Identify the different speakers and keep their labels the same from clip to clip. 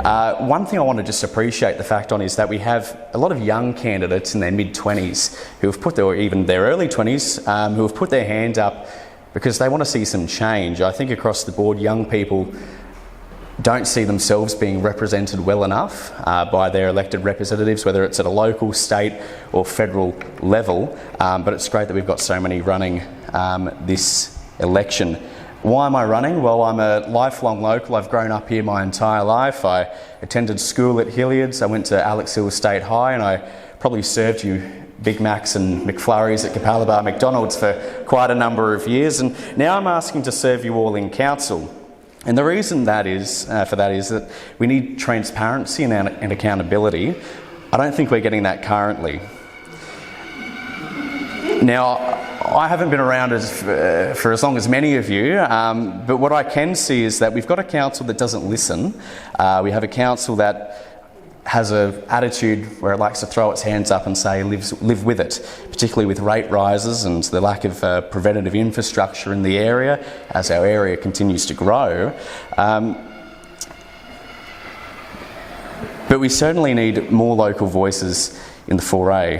Speaker 1: One thing I want to just appreciate the fact on is that we have a lot of young candidates in their mid-20s who have put, or even their early 20s, who have put their hand up because they want to see some change. I think across the board, young people don't see themselves being represented well enough by their elected representatives, whether it's at a local, state or federal level. But it's great that we've got so many running this election. Why am I running? Well, I'm a lifelong local. I've grown up here my entire life. I attended school at Hilliards. I went to Alex Hill State High, and I probably served you Big Macs and McFlurries at Capalaba McDonald's for quite a number of years. And now I'm asking to serve you all in council. And the reason that is, for that is that we need transparency and accountability. I don't think we're getting that currently. Now, I haven't been around for as long as many of you, but what I can see is that we've got a council that doesn't listen. We have a council that has an attitude where it likes to throw its hands up and say live with it, particularly with rate rises and the lack of preventative infrastructure in the area as our area continues to grow. But we certainly need more local voices in the foray.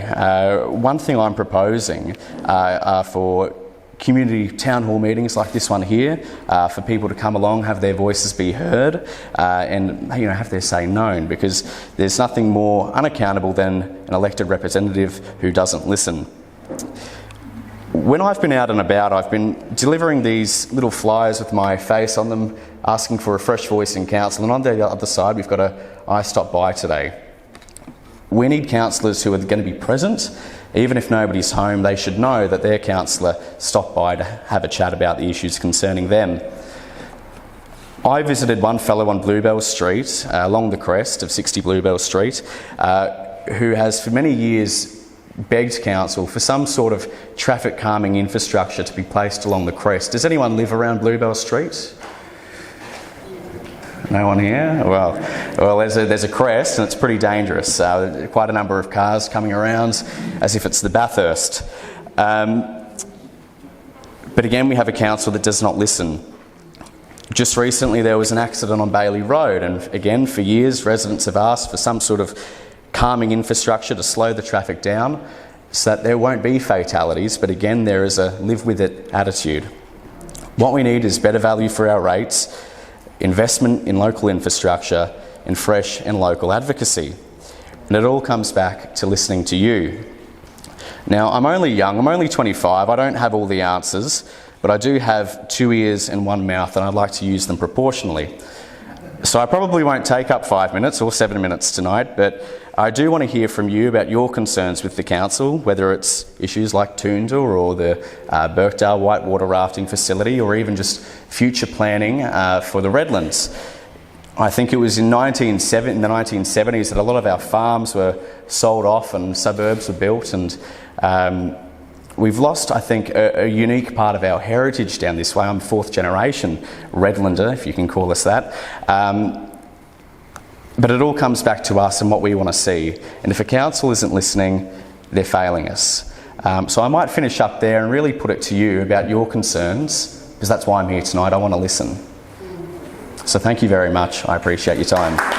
Speaker 1: One thing I'm proposing are for community town hall meetings like this one here, for people to come along, have their voices be heard, and have their say known, because there's nothing more unaccountable than an elected representative who doesn't listen. When I've been out and about, I've been delivering these little flyers with my face on them, asking for a fresh voice in council, and on the other side we've got I stopped by today. We need councillors who are going to be present. Even if nobody's home, they should know that their councillor stopped by to have a chat about the issues concerning them. I visited one fellow on Bluebell Street, along the crest of 60 Bluebell Street, who has for many years begged council for some sort of traffic calming infrastructure to be placed along the crest. Does anyone live around Bluebell Street? No one here? Well, there's a crest and it's pretty dangerous. Quite a number of cars coming around as if it's the Bathurst. But again, we have a council that does not listen. Just recently there was an accident on Bailey Road, and again, for years residents have asked for some sort of calming infrastructure to slow the traffic down so that there won't be fatalities, but again, there is a live with it attitude. What we need is better value for our rates, investment in local infrastructure, and fresh and local advocacy. And it all comes back to listening to you. Now, I'm only young, I'm only 25, I don't have all the answers, but I do have 2 ears and 1 mouth, and I'd like to use them proportionally. So I probably won't take up 5 minutes or 7 minutes tonight, but I do want to hear from you about your concerns with the council, whether it's issues like Toondah or the Birkdale Whitewater Rafting Facility, or even just future planning for the Redlands. I think it was in the 1970s that a lot of our farms were sold off and suburbs were built, and we've lost, I think, a unique part of our heritage down this way. I'm 4th generation Redlander, if you can call us that. But it all comes back to us and what we want to see. And if a council isn't listening, they're failing us. So I might finish up there and really put it to you about your concerns, because that's why I'm here tonight. I want to listen. So thank you very much. I appreciate your time.